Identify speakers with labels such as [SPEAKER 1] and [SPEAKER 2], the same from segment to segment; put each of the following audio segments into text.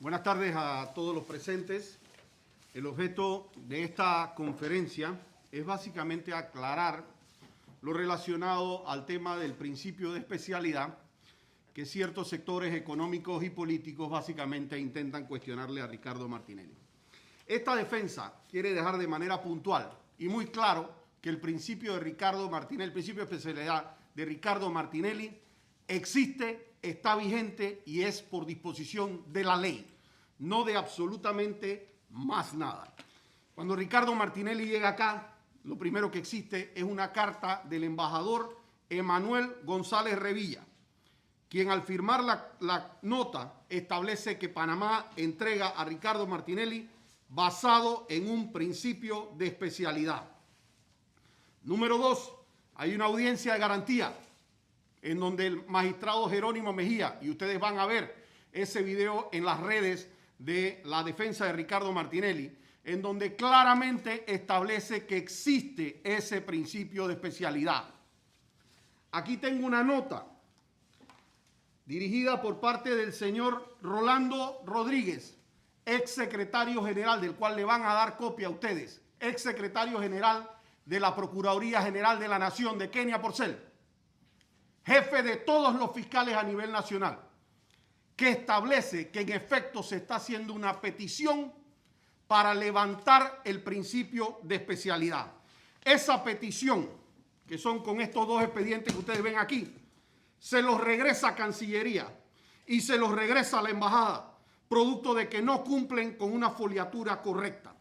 [SPEAKER 1] Buenas tardes a todos los presentes. El objeto de esta conferencia es básicamente aclarar lo relacionado al tema del principio de especialidad que ciertos sectores económicos y políticos básicamente intentan cuestionarle a Ricardo Martinelli. Esta defensa quiere dejar de manera puntual y muy claro que el principio de Ricardo Martinelli, el principio de especialidad de Ricardo Martinelli existe, está vigente y es por disposición de la ley, no de absolutamente más nada. Cuando Ricardo Martinelli llega acá, lo primero que existe es una carta del embajador Emanuel González Revilla, quien al firmar la nota establece que Panamá entrega a Ricardo Martinelli basado en un principio de especialidad. Número 2, hay una audiencia de garantía en donde el magistrado Jerónimo Mejía, y ustedes van a ver ese video en las redes de la defensa de Ricardo Martinelli, en donde claramente establece que existe ese principio de especialidad. Aquí tengo una nota dirigida por parte del señor Rolando Rodríguez, ex secretario general, del cual le van a dar copia a ustedes, ex secretario general de la Procuraduría General de la Nación de Kenia Porcel, jefe de todos los fiscales a nivel nacional, que establece que en efecto se está haciendo una petición para levantar el principio de especialidad. Esa petición, que son con estos dos expedientes que ustedes ven aquí, se los regresa a Cancillería y se los regresa a la embajada, producto de que no cumplen con una foliatura correcta.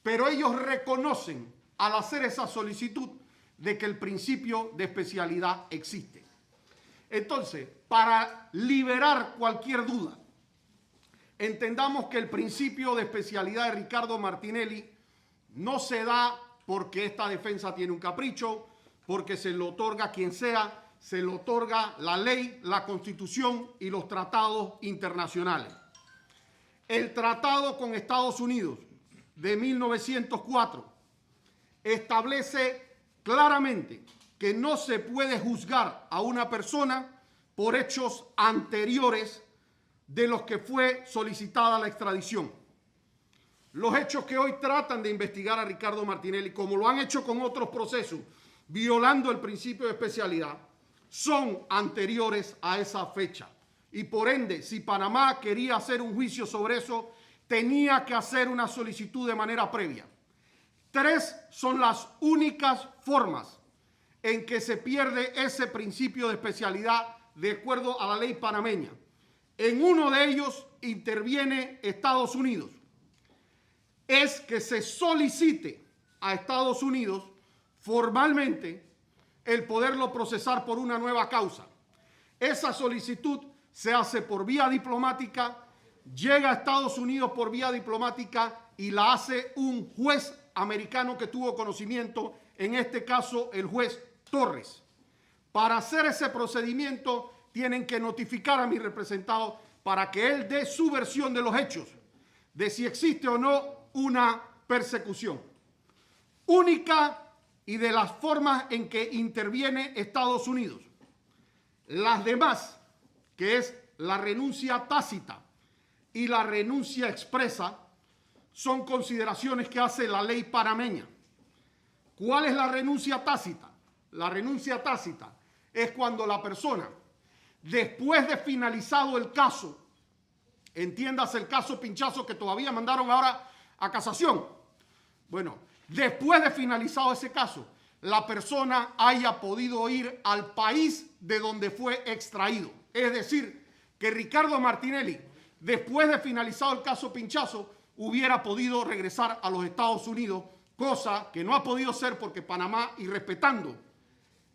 [SPEAKER 1] Pero ellos reconocen al hacer esa solicitud de que el principio de especialidad existe. Entonces, para liberar cualquier duda, entendamos que el principio de especialidad de Ricardo Martinelli no se da porque esta defensa tiene un capricho, porque se lo otorga a quien sea, se lo otorga la ley, la Constitución y los tratados internacionales. El tratado con Estados Unidos de 1904 establece claramente que no se puede juzgar a una persona por hechos anteriores de los que fue solicitada la extradición. Los hechos que hoy tratan de investigar a Ricardo Martinelli, como lo han hecho con otros procesos, violando el principio de especialidad, son anteriores a esa fecha. Y por ende, si Panamá quería hacer un juicio sobre eso, tenía que hacer una solicitud de manera previa. 3 son las únicas formas en que se pierde ese principio de especialidad de acuerdo a la ley panameña. En uno de ellos interviene Estados Unidos. Es que se solicite a Estados Unidos formalmente el poderlo procesar por una nueva causa. Esa solicitud se hace por vía diplomática, llega a Estados Unidos por vía diplomática y la hace un juez americano que tuvo conocimiento, en este caso el juez Torres. Para hacer ese procedimiento tienen que notificar a mi representado para que él dé su versión de los hechos, de si existe o no una persecución. Única y de las formas en que interviene Estados Unidos. Las demás, que es la renuncia tácita y la renuncia expresa, son consideraciones que hace la ley panameña. ¿Cuál es la renuncia tácita? La renuncia tácita es cuando la persona, después de finalizado el caso, entiéndase el caso Pinchazo que todavía mandaron ahora a casación. Bueno, después de finalizado ese caso, la persona haya podido ir al país de donde fue extraído. Es decir, que Ricardo Martinelli, después de finalizado el caso Pinchazo, hubiera podido regresar a los Estados Unidos, cosa que no ha podido ser porque Panamá, y respetando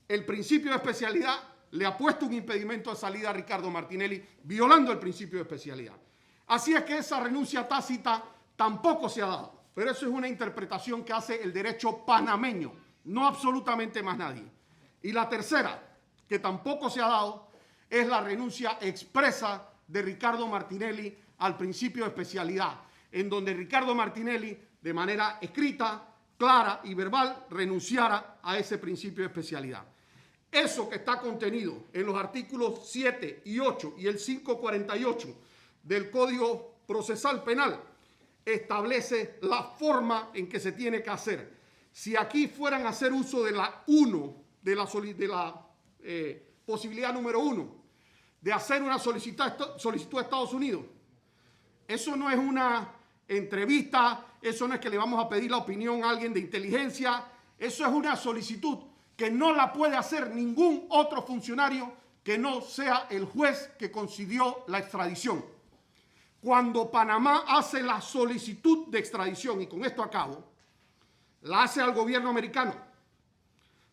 [SPEAKER 1] el principio de especialidad, le ha puesto un impedimento de salida a Ricardo Martinelli, violando el principio de especialidad. Así es que esa renuncia tácita tampoco se ha dado, pero eso es una interpretación que hace el derecho panameño, no absolutamente más nadie. Y la tercera, que tampoco se ha dado, es la renuncia expresa de Ricardo Martinelli al principio de especialidad, en donde Ricardo Martinelli, de manera escrita, clara y verbal, renunciara a ese principio de especialidad. Eso que está contenido en los artículos 7 y 8 y el 548 del Código Procesal Penal establece la forma en que se tiene que hacer. Si aquí fueran a hacer uso de la posibilidad número 1, de hacer una solicitud a Estados Unidos, eso no es una entrevista, eso no es que le vamos a pedir la opinión a alguien de inteligencia, eso es una solicitud que no la puede hacer ningún otro funcionario que no sea el juez que concedió la extradición. Cuando Panamá hace la solicitud de extradición, y con esto acabo, la hace al gobierno americano,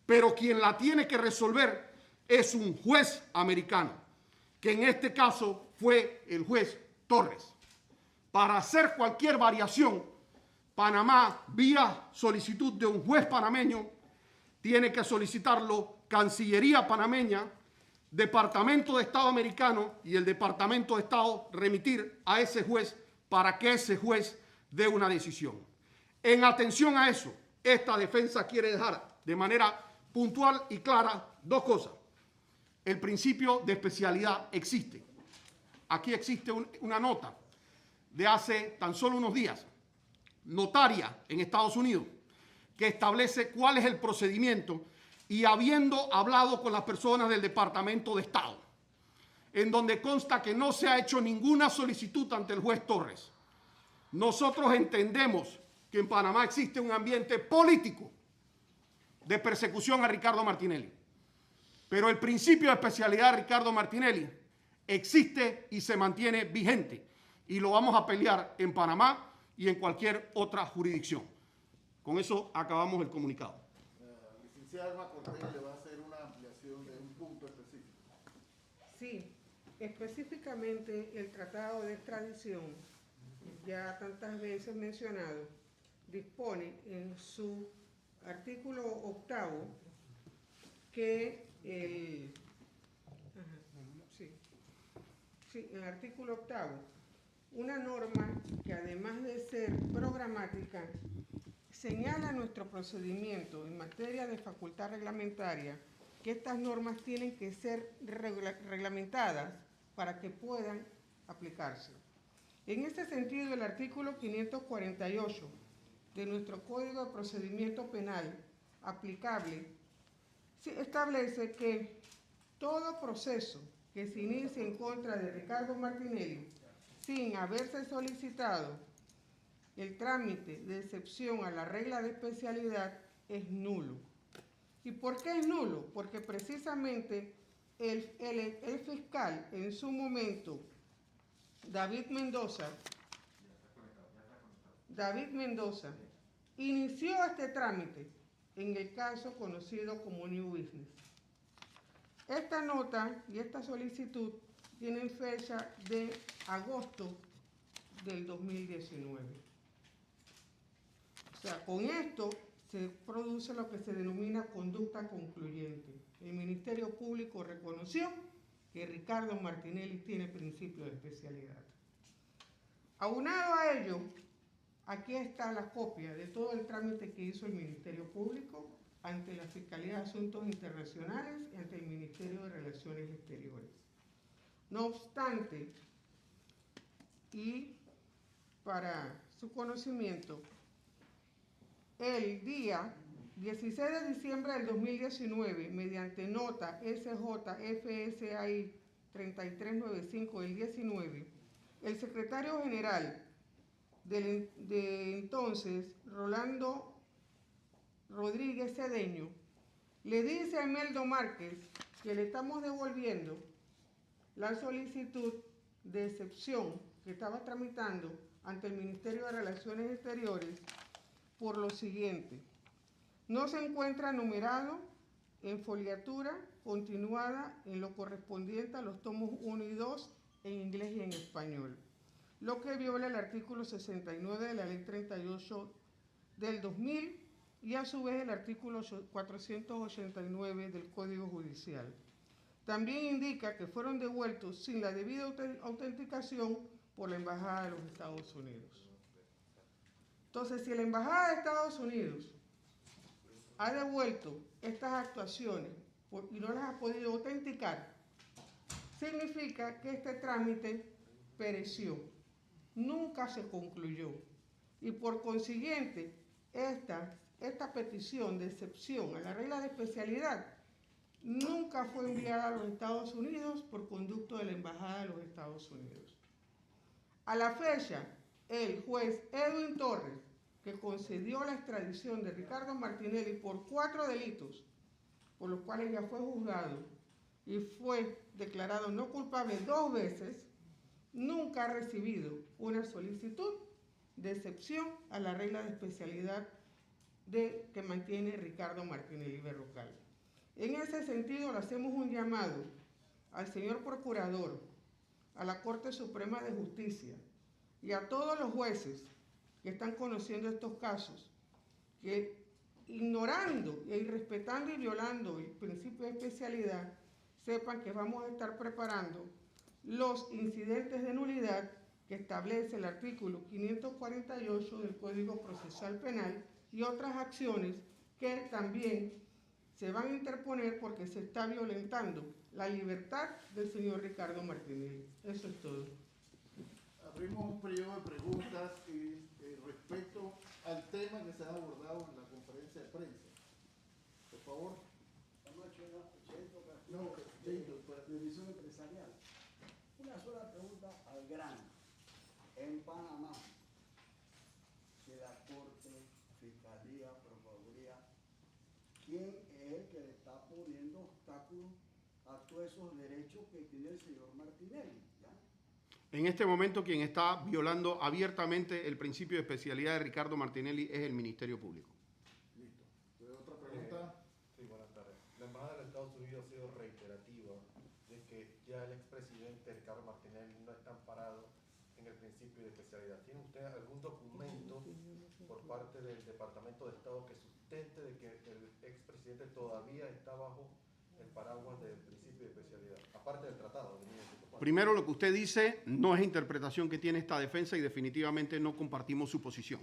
[SPEAKER 1] pero quien la tiene que resolver es un juez americano, que en este caso fue el juez Torres. Para hacer cualquier variación, Panamá, vía solicitud de un juez panameño, tiene que solicitarlo Cancillería panameña, Departamento de Estado americano y el Departamento de Estado remitir a ese juez para que ese juez dé una decisión. En atención a eso, esta defensa quiere dejar de manera puntual y clara dos cosas. El principio de especialidad existe. Aquí existe una nota de hace tan solo unos días, notaria en Estados Unidos, que establece cuál es el procedimiento y habiendo hablado con las personas del Departamento de Estado, en donde consta que no se ha hecho ninguna solicitud ante el juez Torres. Nosotros entendemos que en Panamá existe un ambiente político de persecución a Ricardo Martinelli, pero el principio de especialidad de Ricardo Martinelli existe y se mantiene vigente, y lo vamos a pelear en Panamá y en cualquier otra jurisdicción. Con eso acabamos el comunicado.
[SPEAKER 2] Licenciada Alma Cortés le va a hacer una ampliación de un punto específico.
[SPEAKER 3] Sí, específicamente el Tratado de Extradición, ya tantas veces mencionado, dispone en su artículo 8 que en el artículo 8, una norma que además de ser programática, señala nuestro procedimiento en materia de facultad reglamentaria que estas normas tienen que ser reglamentadas para que puedan aplicarse. En este sentido, el artículo 548 de nuestro Código de Procedimiento Penal aplicable establece que todo proceso que se inicie en contra de Ricardo Martinelli sin haberse solicitado el trámite de excepción a la regla de especialidad es nulo. ¿Y por qué es nulo? Porque precisamente el fiscal en su momento, David Mendoza, inició este trámite en el caso conocido como New Business. Esta nota y esta solicitud tienen fecha de agosto del 2019. O sea, con esto se produce lo que se denomina conducta concluyente. El Ministerio Público reconoció que Ricardo Martinelli tiene principio de especialidad. Aunado a ello, aquí está la copia de todo el trámite que hizo el Ministerio Público ante la Fiscalía de Asuntos Internacionales y ante el Ministerio de Relaciones Exteriores. No obstante, y para su conocimiento, el día 16 de diciembre del 2019, mediante nota SJ-FSAI 3395 del 19, el secretario general de entonces, Rolando Rodríguez Cedeño, le dice a Imeldo Márquez que le estamos devolviendo la solicitud de excepción que estaba tramitando ante el Ministerio de Relaciones Exteriores por lo siguiente: no se encuentra numerado en foliatura continuada en lo correspondiente a los tomos 1 y 2 en inglés y en español, lo que viola el artículo 69 de la Ley 38 del 2000 y a su vez el artículo 489 del Código Judicial. También indica que fueron devueltos sin la debida autenticación por la Embajada de los Estados Unidos. Entonces, si la Embajada de Estados Unidos ha devuelto estas actuaciones y no las ha podido autenticar, significa que este trámite pereció. nunca se concluyó. Y por consiguiente, esta petición de excepción a la regla de especialidad nunca fue enviada a los Estados Unidos por conducto de la Embajada de los Estados Unidos. A la fecha, el juez Edwin Torres, que concedió la extradición de Ricardo Martinelli por 4 delitos, por los cuales ya fue juzgado y fue declarado no culpable 2 veces, nunca ha recibido una solicitud de excepción a la regla de especialidad que mantiene Ricardo Martinelli Berrocal. En ese sentido, le hacemos un llamado al señor procurador, a la Corte Suprema de Justicia y a todos los jueces que están conociendo estos casos, que ignorando y irrespetando y violando el principio de especialidad, sepan que vamos a estar preparando los incidentes de nulidad que establece el artículo 548 del Código Procesal Penal y otras acciones que también se van a interponer porque se está violentando la libertad del señor Ricardo Martinelli. Eso es todo.
[SPEAKER 2] Abrimos un periodo de preguntas respecto al tema que se ha abordado en la conferencia de prensa. Por favor. No,
[SPEAKER 4] División empresarial. Una sola pregunta al grano. En Panamá, de la Corte, Fiscalía, Procuraduría, ¿quién es el que le está poniendo obstáculos a todos esos derechos que tiene el señor Martinelli? ¿Ya?
[SPEAKER 1] En este momento quien está violando abiertamente el principio de especialidad de Ricardo Martinelli es el Ministerio Público.
[SPEAKER 2] Listo. ¿Otra pregunta?
[SPEAKER 5] Sí, buenas tardes. La Embajada de los Estados Unidos ha sido reiterativa de que ya el expresidente Ricardo Martinelli no está amparado en el principio de especialidad. ¿Tiene usted algún documento por parte del Departamento de Estado que sustente de que el expresidente todavía está bajo el paraguas del principio de especialidad? Aparte del tratado de 1904.
[SPEAKER 1] Primero, lo que usted dice no es interpretación que tiene esta defensa y definitivamente no compartimos su posición.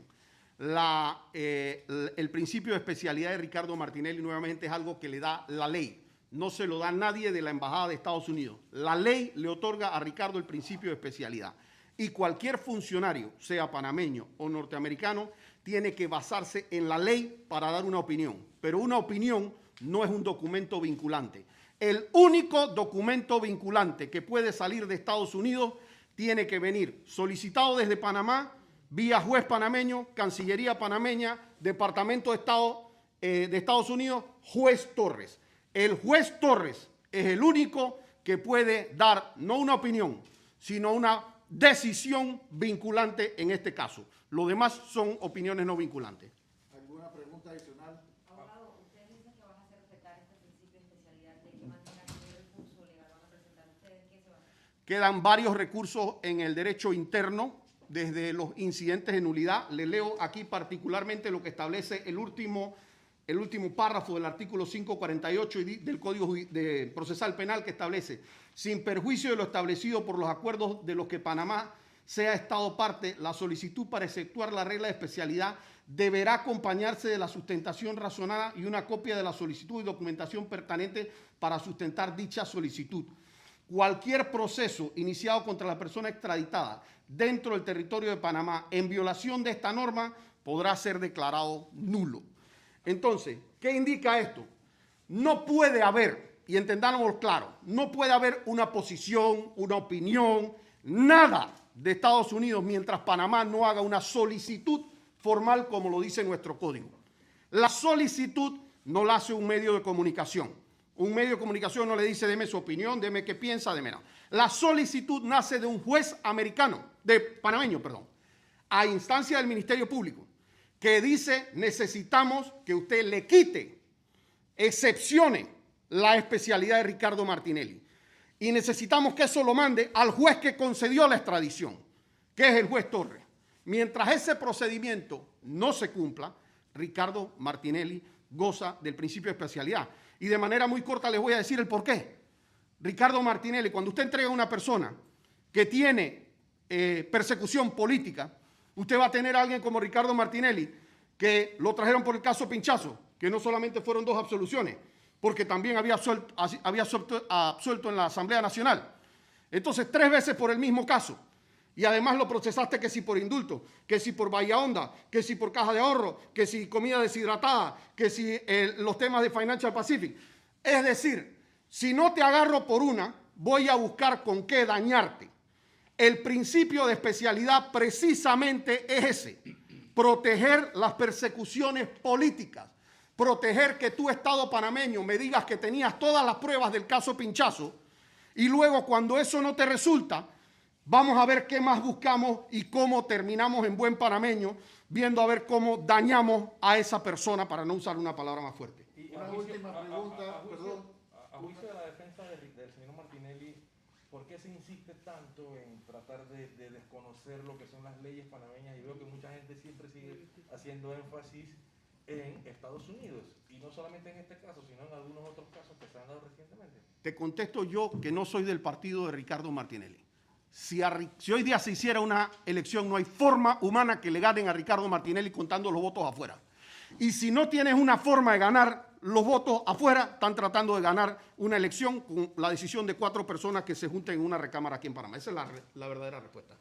[SPEAKER 1] El principio de especialidad de Ricardo Martinelli nuevamente es algo que le da la ley. No se lo da nadie de la Embajada de Estados Unidos. La ley le otorga a Ricardo el principio de especialidad. Y cualquier funcionario, sea panameño o norteamericano, tiene que basarse en la ley para dar una opinión. Pero una opinión no es un documento vinculante. El único documento vinculante que puede salir de Estados Unidos tiene que venir solicitado desde Panamá, vía juez panameño, Cancillería panameña, Departamento de Estado de Estados Unidos, juez Torres. El juez Torres es el único que puede dar no una opinión, sino una decisión vinculante en este caso. Lo demás son opiniones no vinculantes.
[SPEAKER 2] ¿Alguna pregunta adicional?
[SPEAKER 6] Abogado, ustedes dicen que van a hacer respetar este principio de especialidad, de que mantengan el recurso legal, van a presentar ustedes, ¿qué se va a hacer?
[SPEAKER 1] Quedan varios recursos en el derecho interno, desde los incidentes de nulidad. Le leo aquí particularmente lo que establece el último párrafo del artículo 548 del Código Procesal Penal, que establece: sin perjuicio de lo establecido por los acuerdos de los que Panamá sea Estado parte, la solicitud para efectuar la regla de especialidad deberá acompañarse de la sustentación razonada y una copia de la solicitud y documentación pertinente para sustentar dicha solicitud. Cualquier proceso iniciado contra la persona extraditada dentro del territorio de Panamá en violación de esta norma podrá ser declarado nulo. Entonces, ¿qué indica esto? No puede haber, y entendámoslo claro, no puede haber una posición, una opinión, nada de Estados Unidos mientras Panamá no haga una solicitud formal como lo dice nuestro código. La solicitud no la hace un medio de comunicación. Un medio de comunicación no le dice deme su opinión, deme qué piensa, deme nada. La solicitud nace de un juez panameño, a instancia del Ministerio Público, que dice necesitamos que usted le quite, excepcione la especialidad de Ricardo Martinelli. Y necesitamos que eso lo mande al juez que concedió la extradición, que es el juez Torres. Mientras ese procedimiento no se cumpla, Ricardo Martinelli goza del principio de especialidad. Y de manera muy corta les voy a decir el por qué. Ricardo Martinelli, cuando usted entrega a una persona que tiene persecución política, usted va a tener a alguien como Ricardo Martinelli, que lo trajeron por el caso Pinchazo, que no solamente fueron 2 absoluciones, porque también había absuelto en la Asamblea Nacional. Entonces, 3 veces por el mismo caso. Y además lo procesaste que si por indulto, que si por Bahía Honda, que si por caja de ahorro, que si comida deshidratada, que si los temas de Financial Pacific. Es decir, si no te agarro por una, voy a buscar con qué dañarte. El principio de especialidad precisamente es ese, proteger las persecuciones políticas, proteger que tú, Estado panameño, me digas que tenías todas las pruebas del caso Pinchazo y luego cuando eso no te resulta, vamos a ver qué más buscamos y cómo terminamos en buen panameño, viendo a ver cómo dañamos a esa persona, para no usar una palabra más fuerte.
[SPEAKER 5] Y
[SPEAKER 2] Una última pregunta, perdón.
[SPEAKER 5] A juicio de la defensa del señor Martinelli, ¿por qué se insiste tanto en tratar de desconocer lo que son las leyes panameñas? Y veo que mucha gente siempre sigue haciendo énfasis en Estados Unidos, y no solamente en este caso, sino en algunos otros casos que se han dado recientemente.
[SPEAKER 1] Te contesto yo que no soy del partido de Ricardo Martinelli. Si hoy día se hiciera una elección, no hay forma humana que le ganen a Ricardo Martinelli contando los votos afuera. Y si no tienes una forma de ganar los votos afuera, están tratando de ganar una elección con la decisión de 4 personas que se junten en una recámara aquí en Panamá. Esa es la verdadera respuesta.